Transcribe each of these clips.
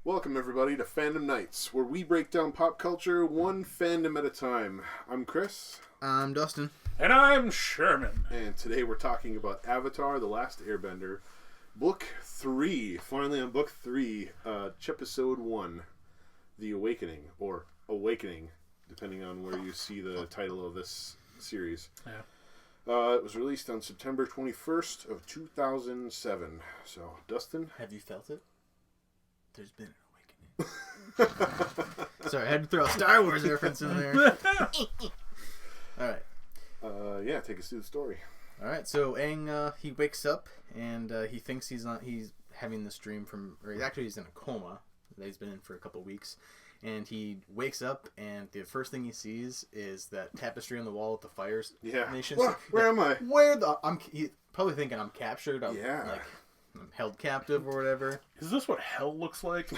Welcome, everybody, to Fandom Nights, where we break down pop culture one fandom at a time. I'm Chris. I'm Dustin. And I'm Sherman. And today we're talking about Avatar: The Last Airbender, Book 3. Finally on Book 3, Chepisode 1, The Awakening, or Awakening, depending on where you see the title of this series. Yeah. It was released on September 21st of 2007. So, Dustin? Have you felt it? There's been an awakening. Sorry, I had to throw a Star Wars reference in there. Alright. Yeah, take us through the story. Alright, so Aang, he wakes up and he thinks he's having this dream he's in a coma that he's been in for a couple weeks. And he wakes up and the first thing he sees is that tapestry on the wall at the Fire Nation. Where am I? He's probably thinking I'm captured. I'm held captive or whatever. Is this what hell looks like?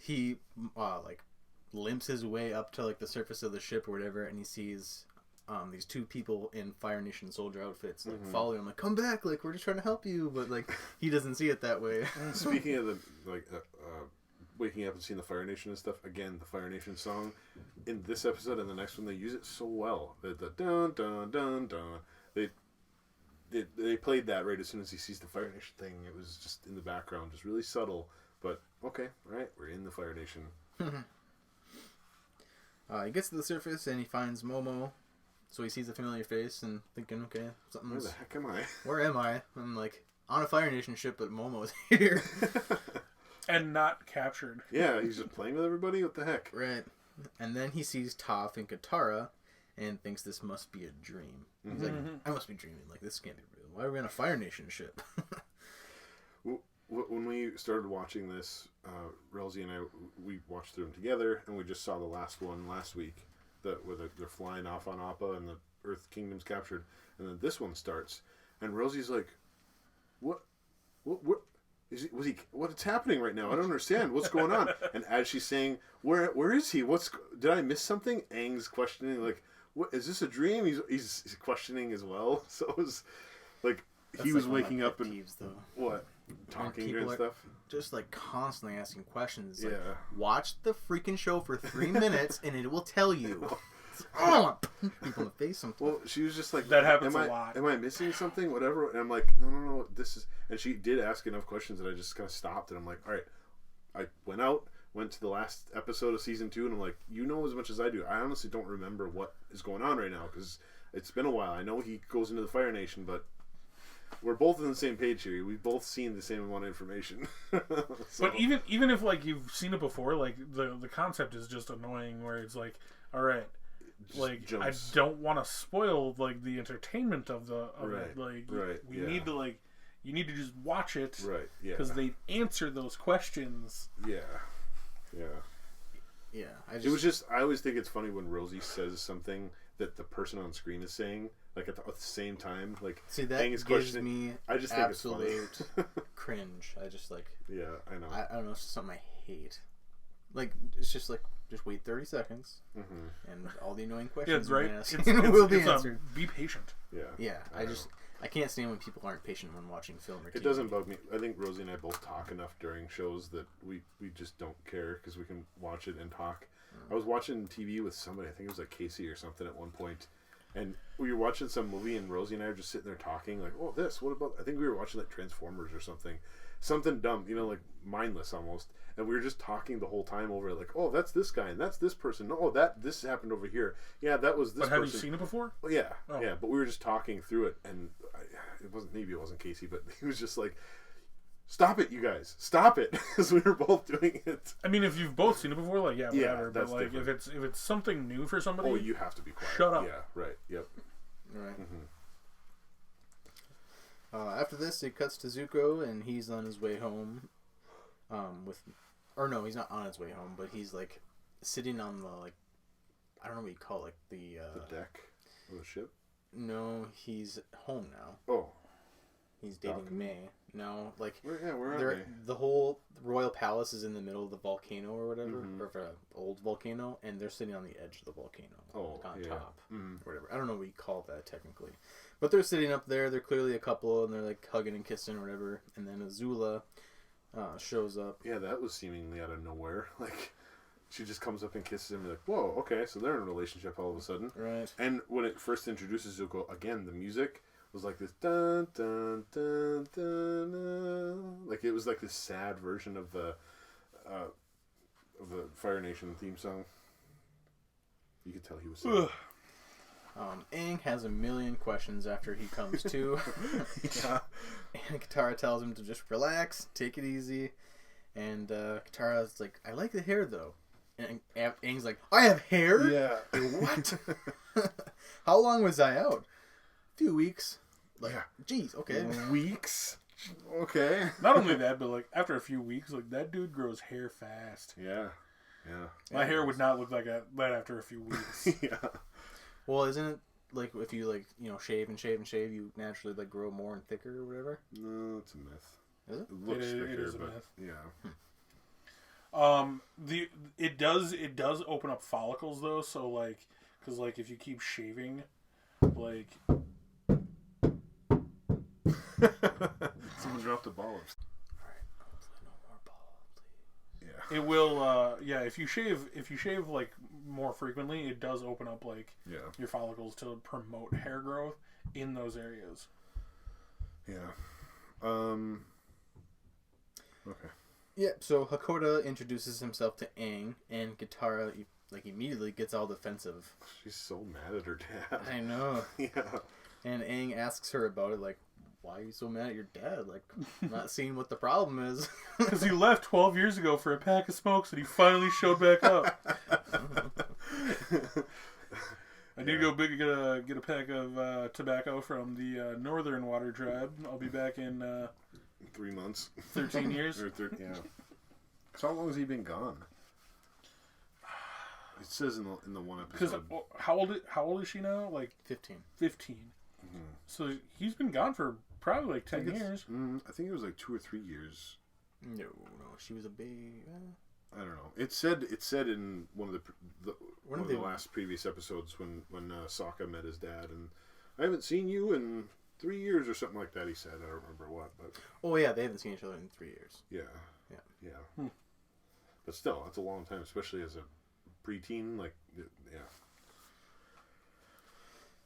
He limps his way up to the surface of the ship or whatever, and he sees these two people in Fire Nation soldier outfits following him, come back, we're just trying to help you, but he doesn't see it that way. Speaking of the waking up and seeing the Fire Nation and stuff, again, the Fire Nation song in this episode and the next one, they use it so well. The dun dun dun dun. They played that right as soon as he sees the Fire Nation thing. It was just in the background, just really subtle. But okay, right, we're in the Fire Nation. He gets to the surface and he finds Momo. So he sees a familiar face and thinking, okay, something's... Where the heck am I? Where am I? I'm on a Fire Nation ship, but Momo's here. And not captured. Yeah, he's just playing with everybody? What the heck? Right. And then he sees Toph and Katara and thinks this must be a dream. He's like, I must be dreaming. This can't be real. Why are we on a Fire Nation ship? When we started watching this, Relzy and I, we watched through them together, and we just saw the last one last week, where they're flying off on Appa and the Earth Kingdom's captured, and then this one starts, and Relzy's like, what is it? What's happening right now? I don't understand. What's going on? And as she's saying, where is he? Did I miss something? Aang's questioning, what is this a dream? He's questioning as well. So it was he was waking up and what? Talking and stuff. Just constantly asking questions. Yeah. Watch the freaking show for 3 minutes and it will tell you. People in the face sometimes. Well, she was just like, that happens a lot. Am I missing something? Whatever. And I'm like, no. This is. And she did ask enough questions that I just kind of stopped. And I'm like, all right. I went to the last episode of season 2, and I'm like, you know as much as I do. I honestly don't remember what is going on right now because it's been a while. I know he goes into the Fire Nation, but we're both on the same page here. We've both seen the same amount of information. But even if you've seen it before, the concept is just annoying. Where it's all right, I don't want to spoil the entertainment of it. Right. We need to you need to just watch it. Right. Yeah. Because they answer those questions. Yeah. I always think it's funny when Rosie says something that the person on screen is saying, at the same time. See, that gives me absolute cringe. I just Yeah, I know. I don't know. It's just something I hate. It's just just wait 30 seconds, and all the annoying questions will be answered. Be patient. Yeah. Yeah. I can't stand when people aren't patient when watching film or TV. It doesn't bug me. I think Rosie and I both talk enough during shows that we just don't care because we can watch it and talk. I was watching TV with somebody, I think it was Casey or something at one point, and we were watching some movie and Rosie and I were just sitting there talking what about, I think we were watching Transformers or something dumb, mindless almost, and we were just talking the whole time over that's this guy and that's this person, this happened over here, that was this person. But have you seen it before? Well, yeah. But we were just talking through it, and it wasn't Casey, but he was just like, stop it, you guys, stop it, because we were both doing it. I mean, if you've both seen it before, whatever. Yeah, that's but if it's something new for somebody, you have to be quiet. Shut up. Yeah, right. Yep. Right. After this, it cuts to Zuko, and he's on his way home. He's not on his way home, but he's sitting on the I don't know what you call it, the deck of the ship. No, he's home now. Oh. He's dating May. No, where are they? The whole royal palace is in the middle of the volcano or whatever, or an old volcano, and they're sitting on the edge of the volcano, on top, or whatever. I don't know what you call that technically, but they're sitting up there. They're clearly a couple, and they're hugging and kissing or whatever. And then Azula shows up. Yeah, that was seemingly out of nowhere. Like, she just comes up and kisses him. Like, whoa, okay, so they're in a relationship all of a sudden. Right. And when it first introduces Zuko, again, the music was like this dun dun dun dun dun. Like, it was like this sad version of the Fire Nation theme song. You could tell he was sad. Aang has a million questions after he comes to. Yeah. And Katara tells him to just relax, take it easy. And Katara's like, I like the hair though. And Aang's like, I have hair? Yeah. What? How long was I out? A few weeks. Like, yeah. Geez, okay. Weeks? Okay. Not only that, but like after a few weeks, like that dude grows hair fast. Yeah. Yeah. My hair would not look like that after a few weeks. Yeah. Well, isn't it like if you like, you know, shave and shave and shave, you naturally like grow more and thicker or whatever? No, it's a myth. Is it? It looks thicker, it is a but myth. Yeah. It does open up follicles though, so like, because like if you keep shaving, like. Someone dropped a ball. Alright, hopefully no more ball, please. Yeah. It will, if you shave like more frequently, it does open up like your follicles to promote hair growth in those areas. Yeah. Okay. Yeah, so Hakoda introduces himself to Aang, and Katara like immediately gets all defensive. She's so mad at her dad. I know. Yeah. And Aang asks her about it, like, why are you so mad at your dad? Like, not seeing what the problem is. Because he left 12 years ago for a pack of smokes, and he finally showed back up. I need to go get a pack of tobacco from the Northern Water Tribe. I'll be back in 3 months. 13 years. Yeah. So how long has he been gone? It says in the one episode. Because how old is she now? Like 15. 15. Mm-hmm. So he's been gone for probably like 10 years. I think it was like 2 or 3 years. No, she was a baby. I don't know. It said in one of the last previous episodes when Sokka met his dad, and I haven't seen you in 3 years or something like that. He said, I don't remember what, but oh yeah, they haven't seen each other in 3 years. Yeah. But still, that's a long time, especially as a preteen. Like, yeah.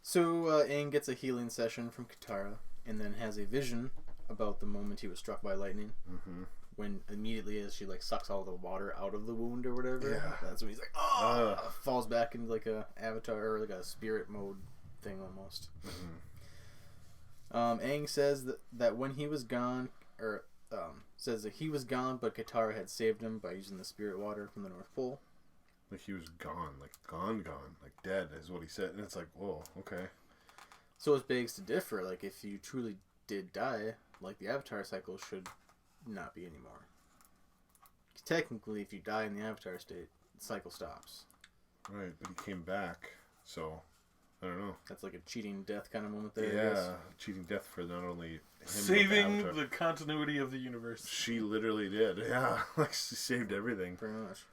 So Aang gets a healing session from Katara, and then has a vision about the moment he was struck by lightning. Mm-hmm. When immediately as she like sucks all the water out of the wound or whatever, yeah. That's when he's like, falls back into like a avatar or like a spirit mode thing almost. Mm-hmm. Aang says that when he was gone, or says that he was gone, but Katara had saved him by using the spirit water from the North Pole. Like he was gone, like gone, like dead is what he said, and it's like, whoa, okay. So it begs to differ. Like if you truly did die, like the avatar cycle should not be anymore. Technically, if you die in the avatar state, the cycle stops. Right, but he came back, so I don't know. That's like a cheating death kind of moment there. Yeah, cheating death for not only him, saving the continuity of the universe. She literally did. Yeah, like she saved everything. Pretty much.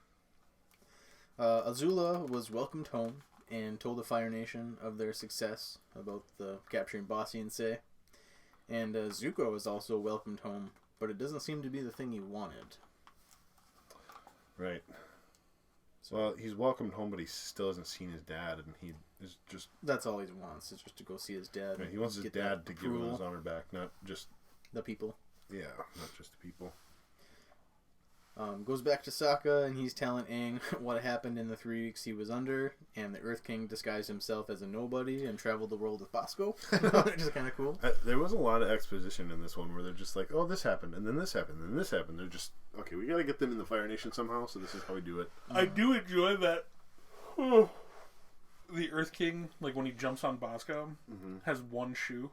Azula was welcomed home and told the Fire Nation of their success about the capturing Bossi and Se. And Zuko was also welcomed home, but it doesn't seem to be the thing he wanted. Right. Well, he's welcomed home, but he still hasn't seen his dad, and he is just... That's all he wants, is just to go see his dad. Right, he wants his dad to give him his honor back, not just... the people. Yeah, not just the people. Goes back to Sokka, and he's telling Aang what happened in the 3 weeks he was under, and the Earth King disguised himself as a nobody and traveled the world with Bosco, which is kind of cool. There was a lot of exposition in this one where they're just like, oh, this happened, and then this happened, and then this happened. They're just, okay, we gotta get them in the Fire Nation somehow, so this is how we do it. I do enjoy that. The Earth King, like when he jumps on Bosco, has one shoe.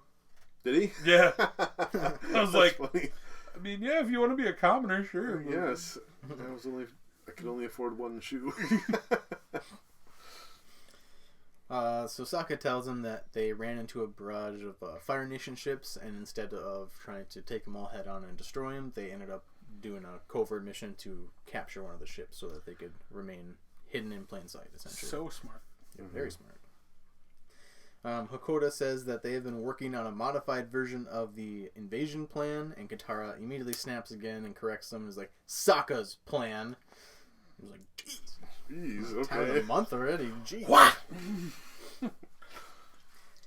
Did he? Yeah. I was like... Funny. I mean, yeah, if you want to be a commoner, sure. Yes. I could only afford one shoe. So Sokka tells him that they ran into a barrage of Fire Nation ships, and instead of trying to take them all head on and destroy them, they ended up doing a covert mission to capture one of the ships so that they could remain hidden in plain sight, essentially. So smart. Yeah, very smart. Hakoda says that they have been working on a modified version of the invasion plan, and Katara immediately snaps again and corrects them. Is like, Sokka's plan. He was like, jeez, okay. Time of the month already. Jeez. What?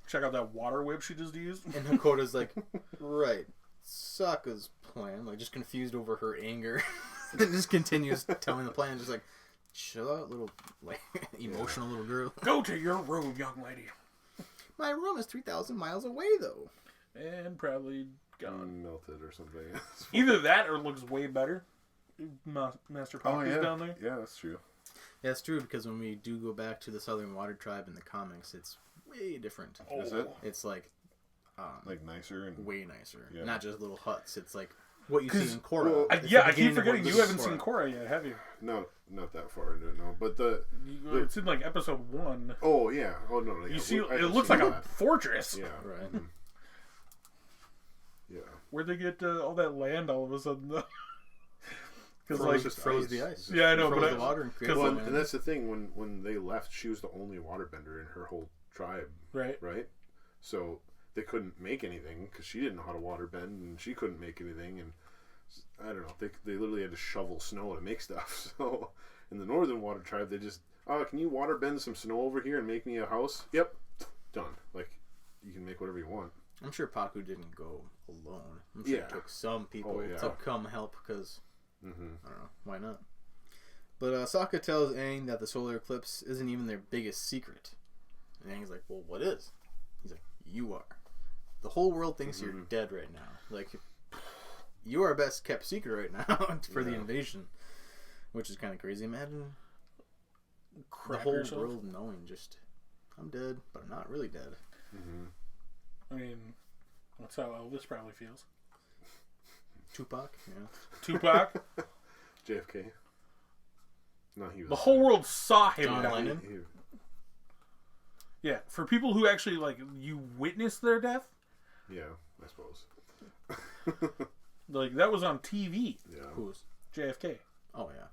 Check out that water whip she just used. And Hakoda's like, right, Sokka's plan. Like, just confused over her anger. And just continues telling the plan, just like, chill out, little, like, emotional little girl. Go to your room, young lady. My room is 3,000 miles away, though. And probably gone. Melted or something. Either that or looks way better. Master Paku's down there. Yeah, that's true. Yeah, that's true, because when we do go back to the Southern Water Tribe in the comics, it's way different. Oh. Is it? It's like nicer and way nicer. Yeah. Not just little huts. It's like what you see in Korra. Well, I keep forgetting you haven't seen Korra yet, have you? No, not that far into it, no. But it's in like episode 1. Oh yeah. Oh no. Yeah. You see, it looks like a fortress. Yeah. Right. Mm. Yeah. Where'd they get all that land all of a sudden? Because like froze the ice. Yeah, I know, froze but the water and created Well, land. and that's the thing. When they left, she was the only waterbender in her whole tribe. right. So they couldn't make anything because she didn't know how to waterbend, and she couldn't make anything. And I don't know. They literally had to shovel snow to make stuff. So in the Northern Water Tribe, they just, can you waterbend some snow over here and make me a house? Yep, done. Like, you can make whatever you want. I'm sure Paku didn't go alone. I'm sure it took some people to come help because, I don't know, why not? But Sokka tells Aang that the solar eclipse isn't even their biggest secret. And Aang's like, well, what is? He's like, you are. The whole world thinks you're dead right now. Like, you are best kept secret right now for the invasion. Which is kind of crazy. Imagine the whole world knowing just, I'm dead, but I'm not really dead. I mean, that's how Elvis probably feels. Tupac, yeah. Tupac? JFK. No, he was. The whole world saw him John die. Lennon? Yeah, for people who actually, like, you witnessed their death. Yeah, I suppose. Like, that was on TV. Yeah. Who's? JFK. Oh, yeah.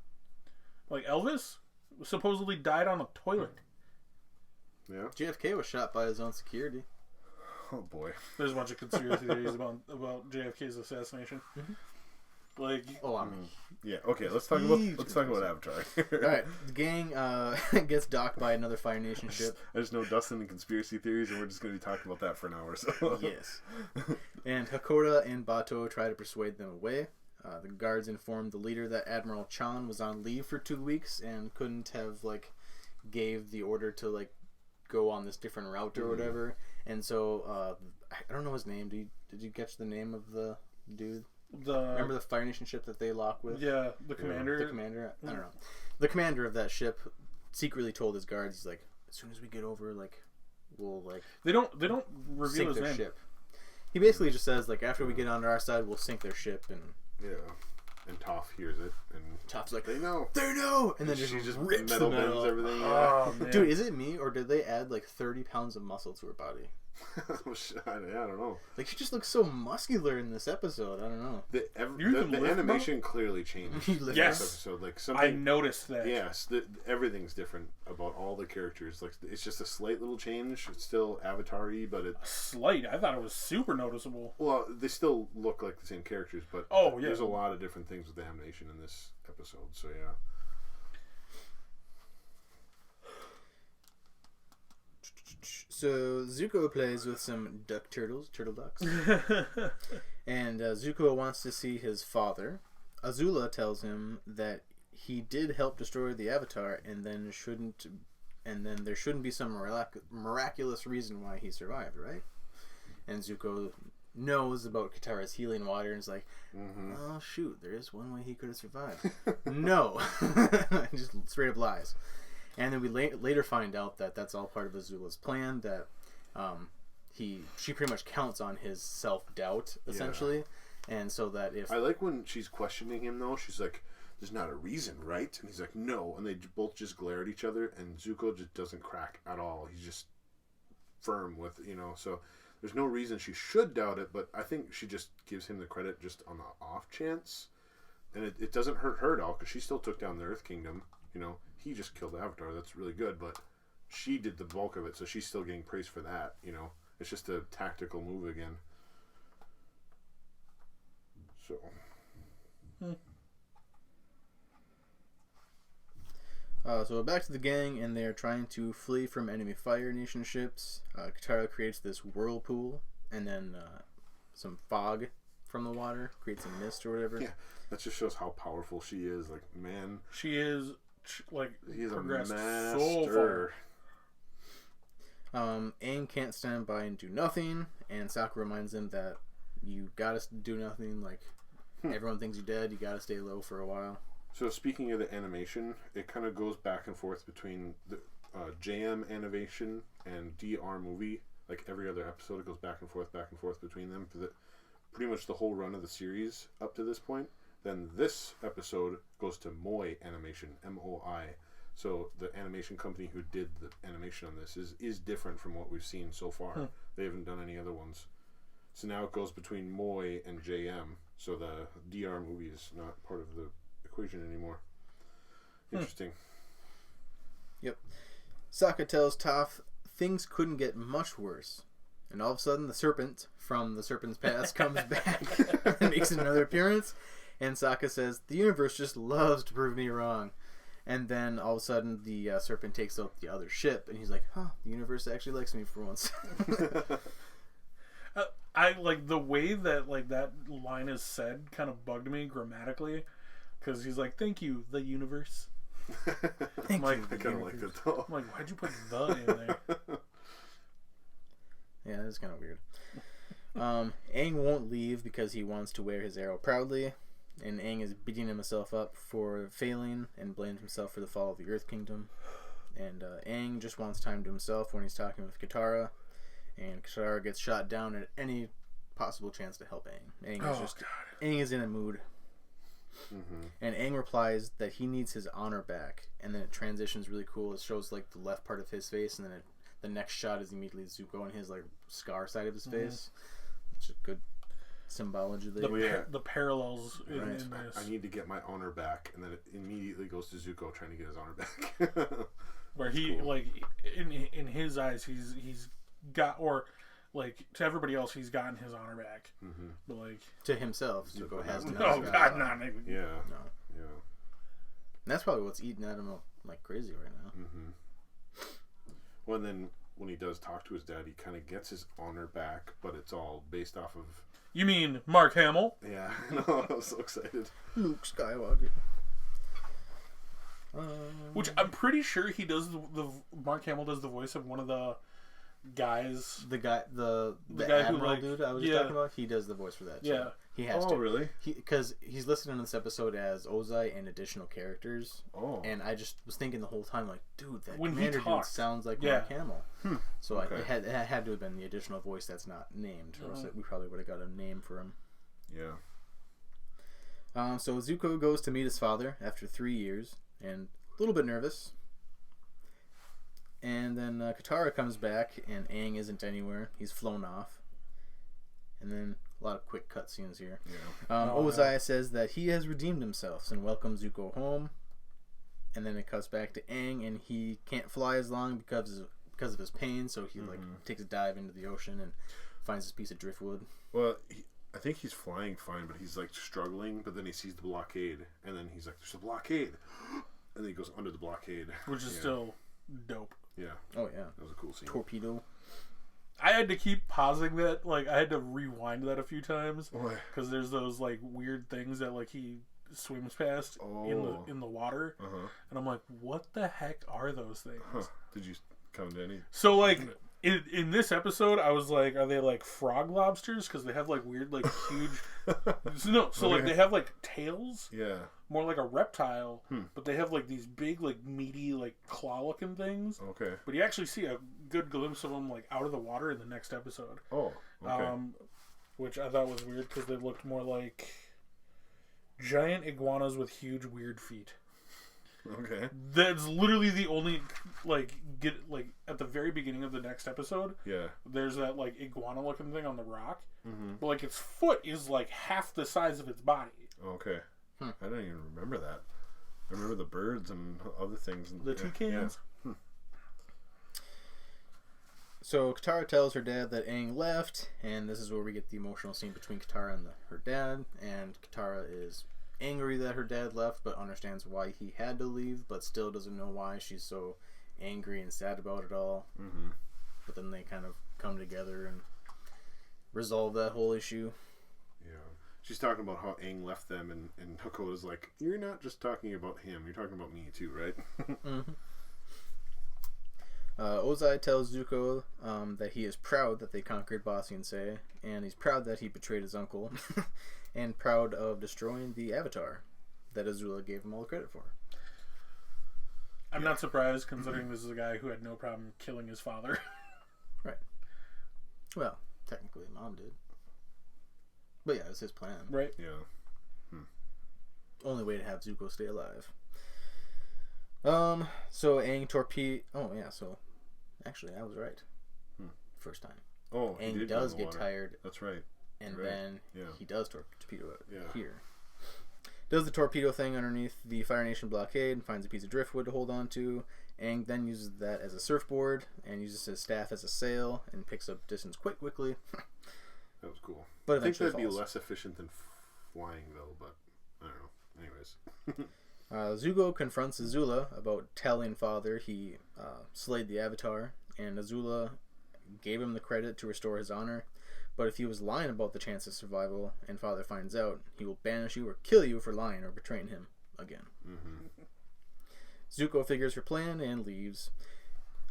Like, Elvis supposedly died on a toilet. Yeah. JFK was shot by his own security. Oh boy. There's a bunch of conspiracy theories about JFK's assassination. Like, yeah. Okay, let's talk about Avatar. All right, the gang gets docked by another Fire Nation ship. I just know Dustin and conspiracy theories, and we're just going to be talking about that for an hour. So Yes. And Hakoda and Bato try to persuade them away. The guards informed the leader that Admiral Chan was on leave for 2 weeks and couldn't have gave the order to go on this different route or whatever. And so I don't know his name. Did you catch the name of the dude? Remember the Fire Nation ship that they lock with? Yeah, the commander. The commander. I don't know. The commander of that ship secretly told his guards, he's like, as soon as we get over, we'll They don't reveal sink his their name. ship. He basically just says after we get onto our side, we'll sink their ship. And yeah, and Toph hears it, and Toph's like, they know, and then she just rips metal the metal. bends everything. Oh, man. Dude, is it me or did they add 30 pounds of muscle to her body? I don't know. She just looks so muscular in this episode. I don't know. The animation clearly changed. Yes. This episode, something, I noticed that. Yes, everything's different about all the characters. It's just a slight little change. It's still Avatar-y, but it's slight. I thought it was super noticeable. Well, they still look like the same characters, but there's a lot of different things with the animation in this episode. So yeah. So Zuko plays with some turtle ducks, and Zuko wants to see his father. Azula tells him that he did help destroy the Avatar, and then there shouldn't be some miraculous reason why he survived, right? And Zuko knows about Katara's healing water and is like, oh shoot, there is one way he could have survived. No, just straight up lies. And then we later find out that that's all part of Azula's plan, that she pretty much counts on his self-doubt, essentially. Yeah. And so that if... I like when she's questioning him, though. She's like, there's not a reason, right? And he's like, no. And they both just glare at each other, and Zuko just doesn't crack at all. He's just firm with, so there's no reason she should doubt it, but I think she just gives him the credit just on the off chance. And it doesn't hurt her at all, because she still took down the Earth Kingdom, He just killed the Avatar. That's really good, but she did the bulk of it, so she's still getting praise for that. You know, it's just a tactical move again. So. So back to the gang, and they're trying to flee from enemy Fire Nation ships. Katara creates this whirlpool, and then some fog from the water creates a mist or whatever. Yeah, that just shows how powerful she is. Like, man, she is like he's progressed a master. So far. Aang can't stand by and do nothing, and Sokka reminds him that you gotta do nothing. Like everyone thinks you're dead, you gotta stay low for a while. So speaking of the animation, it kind of goes back and forth between the JM animation and DR movie. Like every other episode, it goes back and forth between them for pretty much the whole run of the series up to this point. Then this episode goes to Moi Animation, MOI. So the animation company who did the animation on this is different from what we've seen so far. They haven't done any other ones. So now it goes between Moi and JM. So the DR movie is not part of the equation anymore. Interesting. Yep. Sokka tells Toph things couldn't get much worse. And all of a sudden the serpent from the serpent's past comes back and makes another appearance. And Sokka says, the universe just loves to prove me wrong. And then all of a sudden the serpent takes out the other ship. And he's like, huh, the universe actually likes me for once. I like the way that like that line is said kind of bugged me grammatically. Because he's like, thank you, the universe. I'm like, I kind of like that though. I'm like, why'd you put the in there? Yeah, that's kind of weird. Aang won't leave because he wants to wear his arrow proudly. And Aang is beating himself up for failing and blames himself for the fall of the Earth Kingdom. And Aang just wants time to himself when he's talking with Katara. And Katara gets shot down at any possible chance to help Aang. Aang is in a mood. Mm-hmm. And Aang replies that he needs his honor back, and then it transitions really cool. It shows like the left part of his face, and then the next shot is immediately Zuko and his like scar side of his face. Which is good symbology there. The parallels in this. I need to get my honor back, and then it immediately goes to Zuko trying to get his honor back. Where he like in his eyes he's got, or like to everybody else he's gotten his honor back, but like to himself Zuko has no. Oh God, not even. Yeah, no, yeah. And that's probably what's eating at him like crazy right now. Well, and then when he does talk to his dad, he kind of gets his honor back, but it's all based off of. You mean Mark Hamill? Yeah, no, I was so excited. Luke Skywalker. Which I'm pretty sure he does the Mark Hamill does the voice of one of the guys. The guy who Admiral like, dude I was just talking about. He does the voice for that. Yeah, he has to. Oh, really? Because he's listed in this episode as Ozai and additional characters. Oh. And I just was thinking the whole time, like, dude, that when commander dude sounds like Mark Hamill. So okay. it had to have been the additional voice that's not named, or else we probably would have got a name for him. Yeah. So Zuko goes to meet his father after 3 years, and a little bit nervous. And then Katara comes back, and Aang isn't anywhere. He's flown off. And then a lot of quick cutscenes here. Yeah. Ozai says that he has redeemed himself and welcomes Zuko home. And then it cuts back to Aang, and he can't fly as long because of his pain. So he like takes a dive into the ocean and finds this piece of driftwood. Well, I think he's flying fine, but he's like struggling. But then he sees the blockade, and then he's like, "There's a blockade," and then he goes under the blockade, which is still dope. Yeah. Oh yeah. That was a cool scene. Torpedo. I had to keep pausing that. Like I had to rewind that a few times Why? Because there's those like weird things that like he swims past in the water, and I'm like, what the heck are those things? Did you come to any? So like in this episode, I was like, are they like frog lobsters? Because they have like weird like huge. Like they have like tails. Yeah. More like a reptile, but they have like these big, like meaty, like claw-looking things. Okay. But you actually see a good glimpse of them like out of the water in the next episode. Oh. Okay. Which I thought was weird because they looked more like giant iguanas with huge, weird feet. Okay. That's literally the only at the very beginning of the next episode. Yeah. There's that like iguana-looking thing on the rock, but like its foot is like half the size of its body. Okay. I don't even remember that. I remember the birds and other things. The toucans. Yeah. So Katara tells her dad that Aang left, and this is where we get the emotional scene between Katara and her dad. And Katara is angry that her dad left, but understands why he had to leave, but still doesn't know why she's so angry and sad about it all. Mm-hmm. But then they kind of come together and resolve that whole issue. Yeah. She's talking about how Aang left them, and Hakoda's like, you're not just talking about him, you're talking about me too, right? Mm-hmm. Ozai tells Zuko that he is proud that they conquered Ba Sing Se, and he's proud that he betrayed his uncle, and proud of destroying the Avatar that Azula gave him all the credit for. I'm not surprised, considering this is a guy who had no problem killing his father. Right. Well, technically, Mom did. But yeah, it was his plan. Right. Yeah. Only way to have Zuko stay alive. So Aang torpedo... Oh, yeah, so... Actually, I was right. First time. Oh, Aang does get tired. That's right. And right. then he does torpedo it here. Yeah. Does the torpedo thing underneath the Fire Nation blockade and finds a piece of driftwood to hold on to. Aang then uses that as a surfboard and uses his staff as a sail and picks up distance quite quickly. That was cool. But I think that'd falls. be less efficient than flying, though, but I don't know. Anyways. Zuko confronts Azula about telling Father he slayed the Avatar, and Azula gave him the credit to restore his honor. But if he was lying about the chance of survival and Father finds out, he will banish you or kill you for lying or betraying him again. Mm-hmm. Zuko figures her plan and leaves.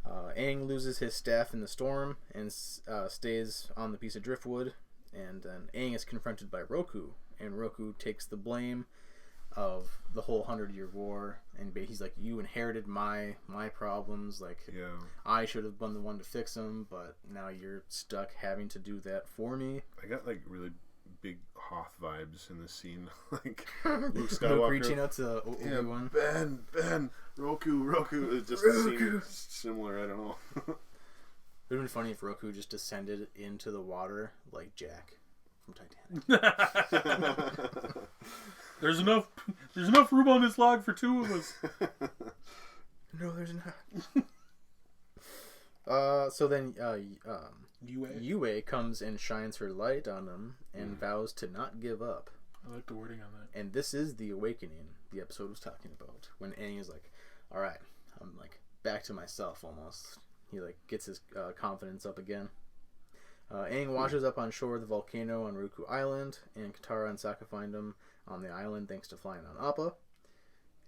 Aang loses his staff in the storm and stays on the piece of driftwood. And then Aang is confronted by Roku, and Roku takes the blame of the whole 100-Year War, and he's like, you inherited my problems, like, I should have been the one to fix them, but now you're stuck having to do that for me. I got like really big Hoth vibes in this scene. Like Luke Skywalker reaching out to Obi-Wan. Ben, Roku. It just seemed similar. I don't know. It would have been funny if Roku just descended into the water like Jack from Titanic. There's enough room on this log for two of us. No, there's not. So then Yue comes and shines her light on them and vows to not give up. I like the wording on that. And this is the awakening the episode was talking about. When Aang is like, alright, I'm like back to myself almost. He like gets his confidence up again. Aang washes up on shore of the volcano on Roku Island, and Katara and Sokka find him on the island thanks to flying on Appa.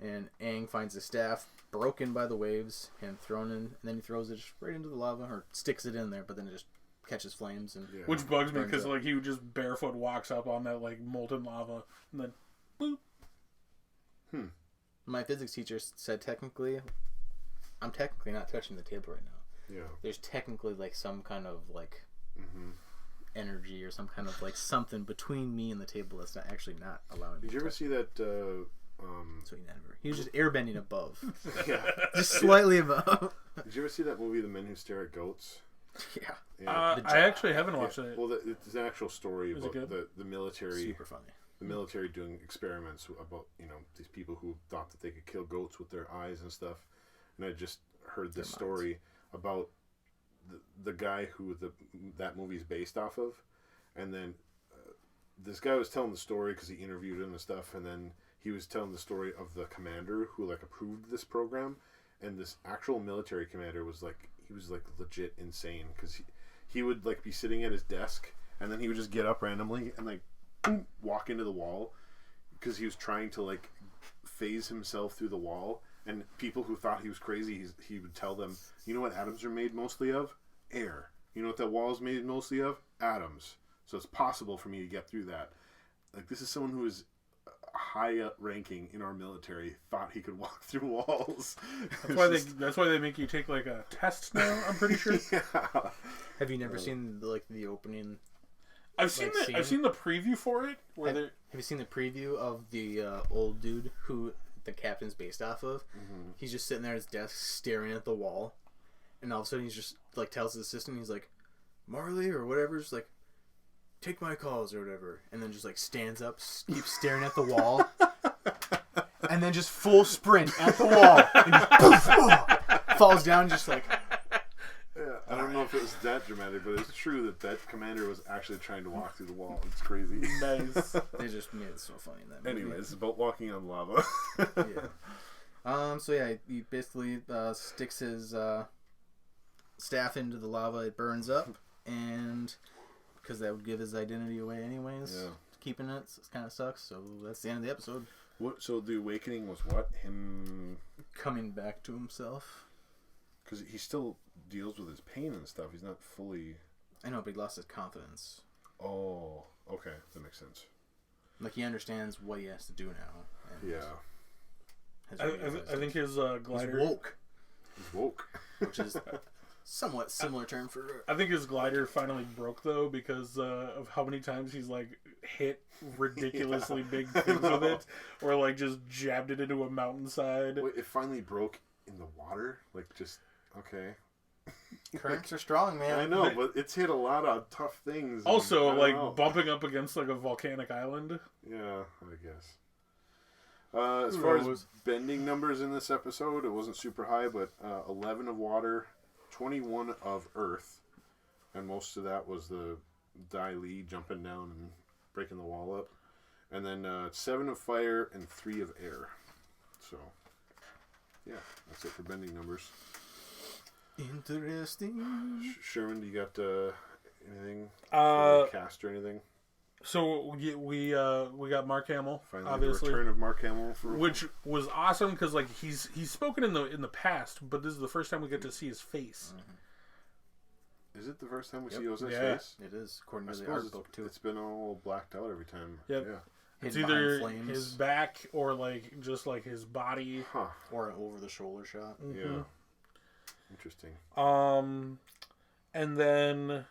And Aang finds his staff broken by the waves and thrown in, and then he throws it right into the lava, or sticks it in there, but then it just catches flames. And which bugs me because like he just barefoot walks up on that like molten lava and then boop. My physics teacher said I'm technically not touching the table right now. Yeah. There's technically like some kind of like energy or some kind of like something between me and the table that's not actually not allowing me. Did you ever see that? So he was just airbending above. Yeah, just slightly above. Did you ever see that movie, The Men Who Stare at Goats? Yeah. I actually haven't watched it. Well, it's an actual story about the military. Super funny. The military doing experiments about these people who thought that they could kill goats with their eyes and stuff. And I just heard this story about the guy who that movie's based off of, and then this guy was telling the story because he interviewed him and stuff, and then he was telling the story of the commander who like approved this program, and this actual military commander was like legit insane because he would like be sitting at his desk and then he would just get up randomly and like boom, walk into the wall because he was trying to like phase himself through the wall. And people who thought he was crazy, he would tell them, you know what atoms are made mostly of? Air. You know what that wall is made mostly of? Atoms. So it's possible for me to get through that. Like, this is someone who is high up ranking in our military, thought he could walk through walls. That's why they make you take like a test now, I'm pretty sure. Yeah. Have you never seen the opening? I've seen the preview for it. Have you seen the preview of the old dude who the captain's based off of? Mm-hmm. He's just sitting there at his desk staring at the wall, and all of a sudden he's just like tells his assistant, he's like, Marley or whatever, just like, take my calls or whatever, and then just like stands up, keeps staring at the wall, and then just full sprint at the wall, and just poof, falls down, just like. Yeah, I don't know if it was that dramatic, but it's true that commander was actually trying to walk through the wall. It's crazy. Nice. They just made it so funny in that movie. Anyways, it's about walking on lava. So yeah, he basically sticks his staff into the lava. It burns up, and because that would give his identity away anyways. Yeah. Keeping it kind of sucks. So that's the end of the episode. What? So the awakening was what? Him coming back to himself. Because he still deals with his pain and stuff. He's not fully. I know, but he lost his confidence. Oh, okay, that makes sense. Like he understands what he has to do now. And I think his glider. He's woke. He's woke, which is somewhat similar term for. I think his glider finally broke though because of how many times he's like hit ridiculously big things with it, or like just jabbed it into a mountainside. Wait, it finally broke in the water? Like just okay. Currents are strong, man. I know, but it's hit a lot of tough things. Also, like bumping up against like a volcanic island. Yeah, I guess. As far as bending numbers in this episode, it wasn't super high, but 11 of water, 21 of earth, and most of that was the Dai Li jumping down and breaking the wall up, and then 7 of fire and 3 of air. So, yeah, that's it for bending numbers. Interesting. Sherman, do you got anything for cast or anything? So we got Mark Hamill, finally, obviously, the return of Mark Hamill, which was awesome because like he's spoken in the past, but this is the first time we get to see his face. Is it the first time we see Jose's face? It is, according to the art book too. It's been all blacked out every time. Yep. Yeah. It's either his back or like just like his body, or an over the shoulder shot. Mm-hmm. Yeah. Interesting. And then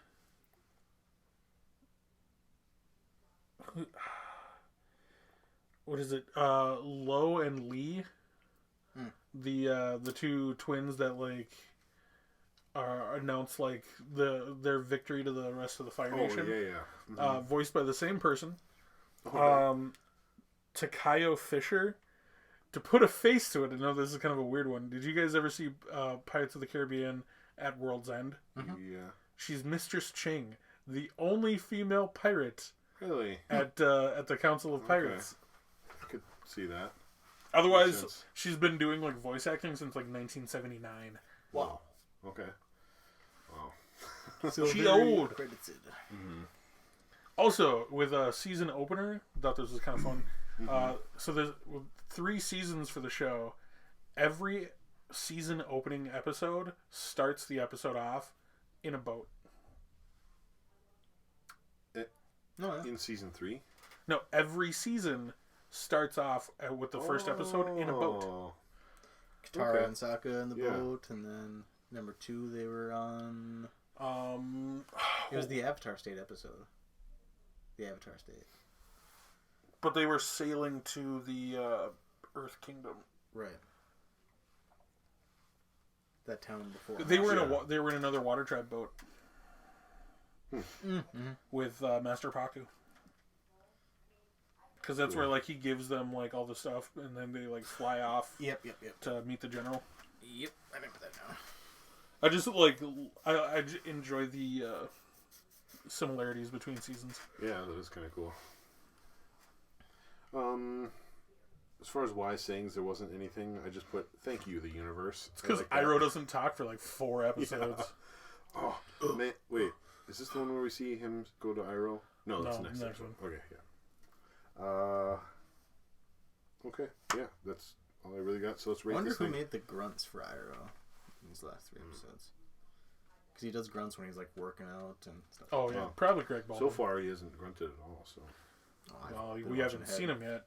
what is it? Lo and Lee, the two twins that like announce like their victory to the rest of the Fire Nation. Yeah. Mm-hmm. Voiced by the same person. Takayo Fisher. To put a face to it, I know this is kind of a weird one. Did you guys ever see Pirates of the Caribbean at World's End? Mm-hmm. Yeah. She's Mistress Ching, the only female pirate. Really? At the Council of Pirates. I could see that. Otherwise, she's been doing like voice acting since like 1979. Wow. Okay. Wow. So she's old. Credited. Mm-hmm. Also, with a season opener, I thought this was kind of fun. So there's 3 seasons for the show. Every season opening episode starts the episode off in a boat. In season 3? No, every season starts off with the first episode in a boat. Katara and Sokka in the boat, and then number 2 they were on. It was the Avatar State episode. The Avatar State. But they were sailing to the Earth Kingdom. Right. That town before. They were in another Water Tribe boat. With Master Paku. Because that's where like he gives them like all the stuff, and then they like fly off. Yep. To meet the general. Yep, I remember that now. I just like I enjoy the similarities between seasons. Yeah, that is kind of cool. As far as wise sayings, there wasn't anything. I just put "Thank you, the universe." It's because Iroh doesn't talk for like 4 episodes. Yeah. Oh man, wait. Is this the one where we see him go to Iroh? No, that's the next one. Okay, yeah. Okay, yeah, that's all I really got. So let's rate this thing. I wonder who made the grunts for Iroh in these last 3 episodes. Because he does grunts when he's like working out and stuff. Oh yeah, probably Greg Baldwin. So far, he hasn't grunted at all. So. Well, we haven't seen him yet.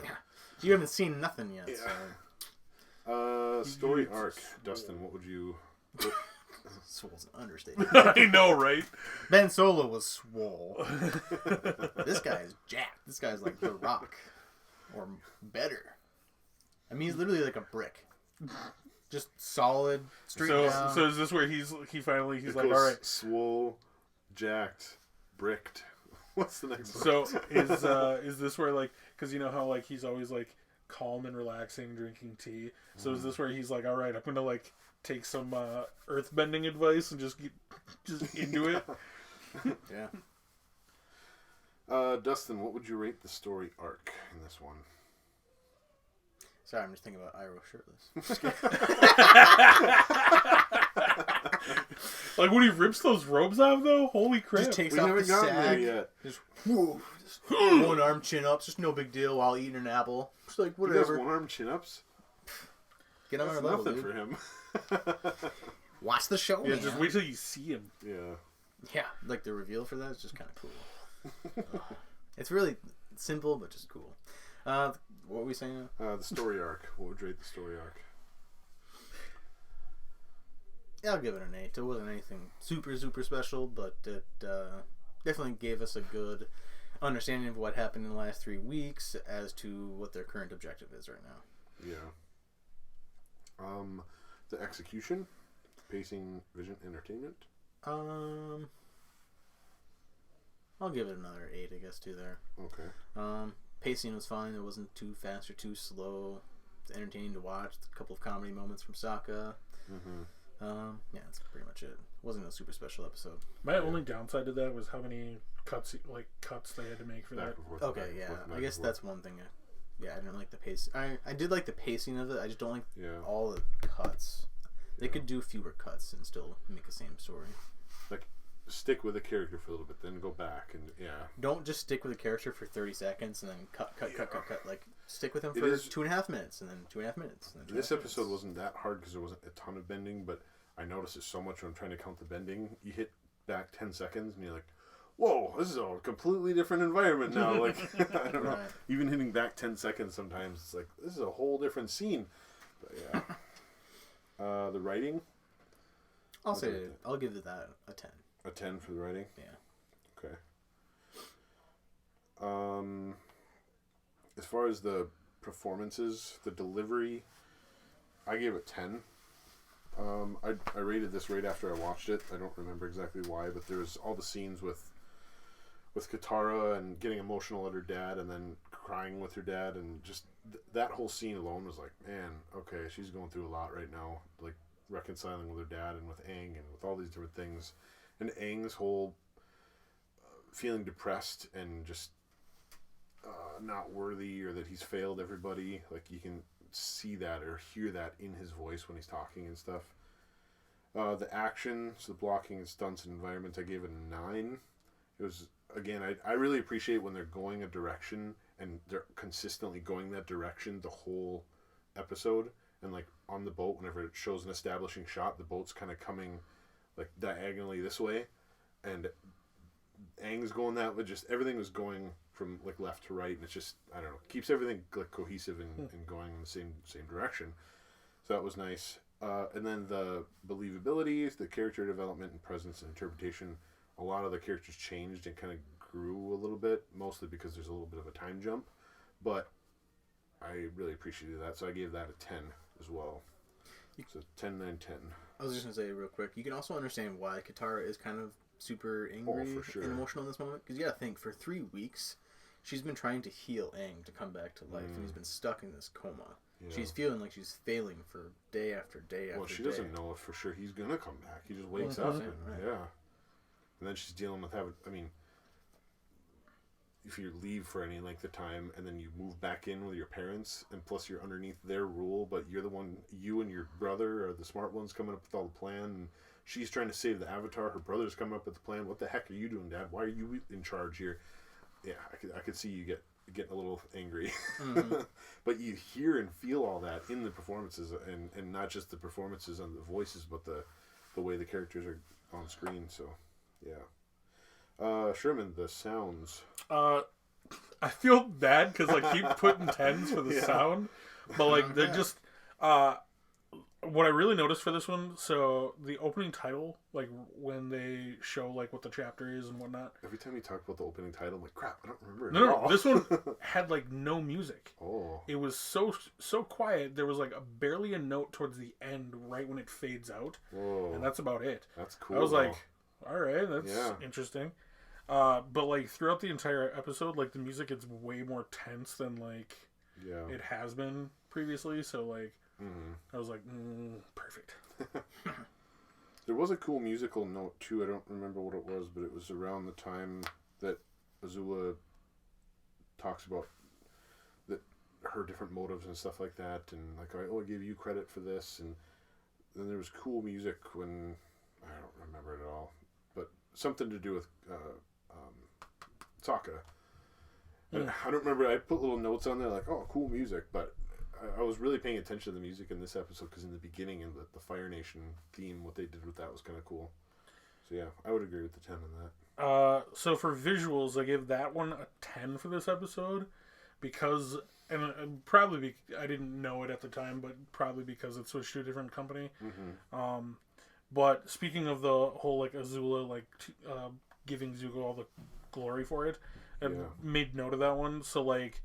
Yeah. You haven't seen nothing yet. Yeah. So. Story arc, Dustin. What would you? Swole's an understatement. I know, right? Ben Solo was swole. This guy is jacked. This guy's like The Rock, or better. I mean, he's literally like a brick, just solid, straight down. So is this where he's like, all right, swole, jacked, bricked. What's the next one? So is this where like, because you know how like he's always like calm and relaxing, drinking tea. So is this where he's like, all right, I'm gonna like take some earthbending advice and just get into it? Yeah. Dustin, what would you rate the story arc in this one? Sorry, I'm just thinking about Iroh shirtless. Like when he rips those robes off, though, holy crap! Just takes We off haven't the gotten there sag. yet. Just, whoa, just one arm chin ups, just no big deal while eating an apple. Just like He does whatever. one-arm chin-ups? Get on That's our level, nothing dude. for him. Watch the show, Yeah, man. just wait till you see him. Yeah. Yeah, like the reveal for that is just kind of cool. It's really simple, but just cool. What were we saying now? The story arc. What would you rate the story arc? Yeah, I'll give it an 8. It wasn't anything super special, but it definitely gave us a good understanding of what happened in the last 3 weeks as to what their current objective is right now. Yeah. The execution, pacing, vision, entertainment. I'll give it another 8, I guess, too, there. Okay. Pacing was fine. It wasn't too fast or too slow. It's entertaining to watch. A couple of comedy moments from Sokka. Mm-hmm. Yeah, that's pretty much it. Wasn't a super special episode. My only downside to that was how many cuts they had to make for Back that. and forth. Okay, back and yeah. forth, back I and guess forth. that's one thing. Yeah, I didn't like the pace. I did like the pacing of it. I just don't like Yeah. all the cuts. They could do fewer cuts and still make the same story. Like, stick with a character for a little bit, then go back and Don't just stick with a character for 30 seconds and then cut. Like, stick with him It for is- 2.5 minutes and then 2.5 minutes. And then 2.5 This episode minutes. wasn't that hard because there wasn't a ton of bending, but I noticed it so much when I'm trying to count the bending. You hit back 10 seconds and you're like, whoa, this is a completely different environment now. Like, I don't know. Right. Even hitting back 10 seconds sometimes, it's like, this is a whole different scene. But yeah. The writing, I'll give it that a 10. a 10 for the writing. Yeah. Okay. As far as the performances, the delivery, I gave it 10. I rated this right after I watched it. I don't remember exactly why, but there was all the scenes with Katara and getting emotional at her dad and then crying with her dad, and just that whole scene alone was like, man, okay, she's going through a lot right now, like reconciling with her dad and with Aang and with all these different things, and Aang's whole feeling depressed and just not worthy, or that he's failed everybody. Like, you can see that or hear that in his voice when he's talking and stuff. The action, so the blocking and stunts and environment, I gave it a 9. It was, again, I really appreciate when they're going a direction and they're consistently going that direction the whole episode. And like on the boat, whenever it shows an establishing shot, the boat's kind of coming like diagonally this way, and Aang's going that way. Just everything was going from like left to right, and it's just, I don't know, keeps everything like cohesive and going in the same direction. So that was nice. And then the believability, the character development and presence and interpretation. A lot of the characters changed and kind of grew a little bit, mostly because there's a little bit of a time jump. But I really appreciated that, so I gave that a 10 as well. So 10, 9, 10. I was just going to say real quick, you can also understand why Katara is kind of super angry for sure. and emotional in this moment. Because you got to think, for 3 weeks, she's been trying to heal Aang to come back to life, and he's been stuck in this coma. Yeah. She's feeling like she's failing for day after day after Well, she day. doesn't know if for sure he's going to come back. He just wakes Well, up. that's And, it, right. Yeah. And then she's dealing with having, I mean, if you leave for any length of time and then you move back in with your parents, and plus you're underneath their rule, but you're the one, you and your brother are the smart ones coming up with all the plan, and she's trying to save the Avatar, her brother's coming up with the plan. What the heck are you doing, Dad? Why are you in charge here? Yeah, I could see you getting a little angry. But you hear and feel all that in the performances, and not just the performances and the voices, but the way the characters are on screen. So yeah. Sherman, the sounds. I feel bad because I keep putting 10s for the Yeah. sound, but like they're just what I really noticed for this one. So the opening title, like when they show like what the chapter is and whatnot. Every time you talk about the opening title, I'm like, crap, I don't remember it. No, at all. this one had like no music. Oh. It was so quiet. There was like barely a note towards the end, right when it fades out, Whoa. and that's about it. That's cool. I was though. like, all right, that's Yeah. interesting. But like throughout the entire episode, like the music gets way more tense than like Yeah. it has been previously. So like, Mm-hmm. I was like, perfect. There was a cool musical note too. I don't remember what it was, but it was around the time that Azula talks about her different motives and stuff like that, and like, I give you credit for this, and then there was cool music when I don't remember it at all, but something to do with Sokka. And I don't remember. I put little notes on there like, oh, cool music, but I was really paying attention to the music in this episode because in the beginning and the Fire Nation theme, what they did with that was kind of cool. So yeah, I would agree with the 10 on that. So for visuals, I give that one a 10 for this episode because, and probably I didn't know it at the time, but probably because it switched to a different company. Mm-hmm. But speaking of the whole like Azula like giving Zuko all the glory for it, I made note of that one. So like,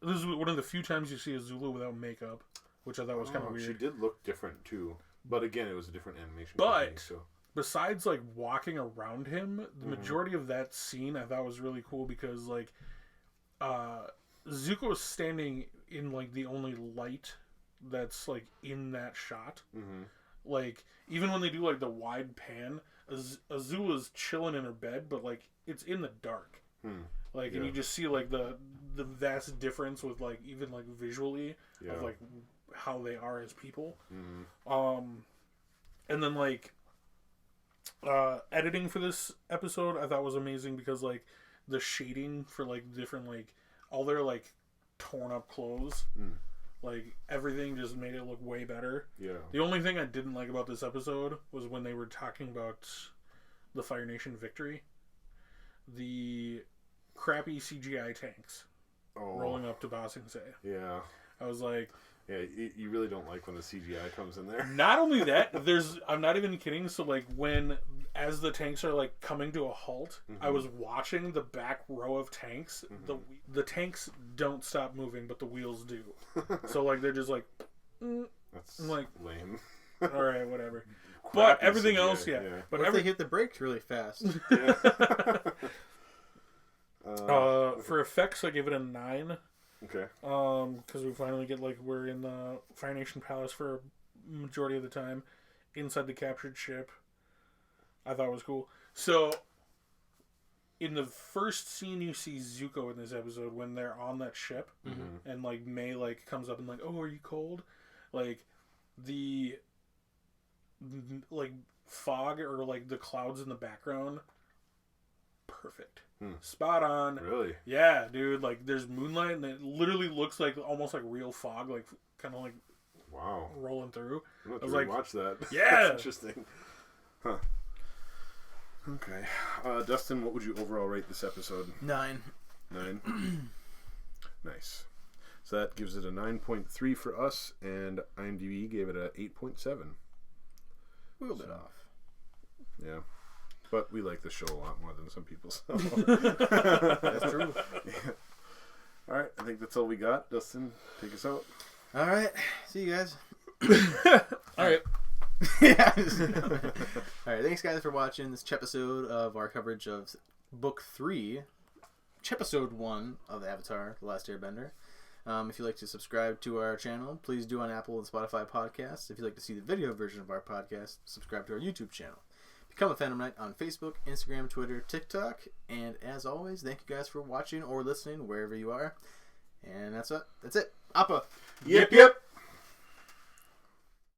this is one of the few times you see Azula without makeup, which I thought was kind of weird. She did look different too, but again, it was a different animation. But company, besides like walking around him, the majority of that scene I thought was really cool because like Zuko is standing in like the only light that's like in that shot. Mm-hmm. Like even when they do like the wide pan, Azula's chilling in her bed, but like it's in the dark. Like and you just see like the vast difference with like even like visually of like how they are as people. And then like editing for this episode I thought was amazing because like the shading for like different like all their like torn up clothes, like everything just made it look way better. The only thing I didn't like about this episode was when they were talking about the Fire Nation victory, the crappy CGI tanks rolling up to Ba Sing Se. I was like, yeah, you really don't like when the CGI comes in there. Not only that, I'm not even kidding. So like as the tanks are like coming to a halt, I was watching the back row of tanks. The tanks don't stop moving, but the wheels do. So like they're just like, That's like lame. All right, whatever. But everything CGI, else, yeah. But if they hit the brakes really fast? For effects, I give it a 9. Okay. Because we finally get like we're in the Fire Nation Palace for a majority of the time, inside the captured ship. I thought it was cool. So, in the first scene, you see Zuko in this episode when they're on that ship, and like May like comes up and like, "Oh, are you cold?" Like the like fog or like the clouds in the background, perfect. Spot on. Really? Yeah, dude. Like, there's moonlight, and it literally looks like almost like real fog, like kind of like rolling through. I'm gonna have to watch that. Yeah, that's interesting. Huh. Okay, Dustin, what would you overall rate this episode? 9. 9. Nice. So that gives it a 9.3 for us, and IMDb gave it a 8.7. A little bit off. Yeah. But we like the show a lot more than some people. So. That's true. Yeah. All right, I think that's all we got. Dustin, take us out. All right, see you guys. All right. Yeah. All right, thanks guys for watching this Chepisode of our coverage of Book 3, Chepisode 1 of Avatar: The Last Airbender. If you'd like to subscribe to our channel, please do on Apple and Spotify podcasts. If you'd like to see the video version of our podcast, subscribe to our YouTube channel. Become a Fandom Night on Facebook, Instagram, Twitter, TikTok. And as always, thank you guys for watching or listening wherever you are. And that's it. Appa. Yep.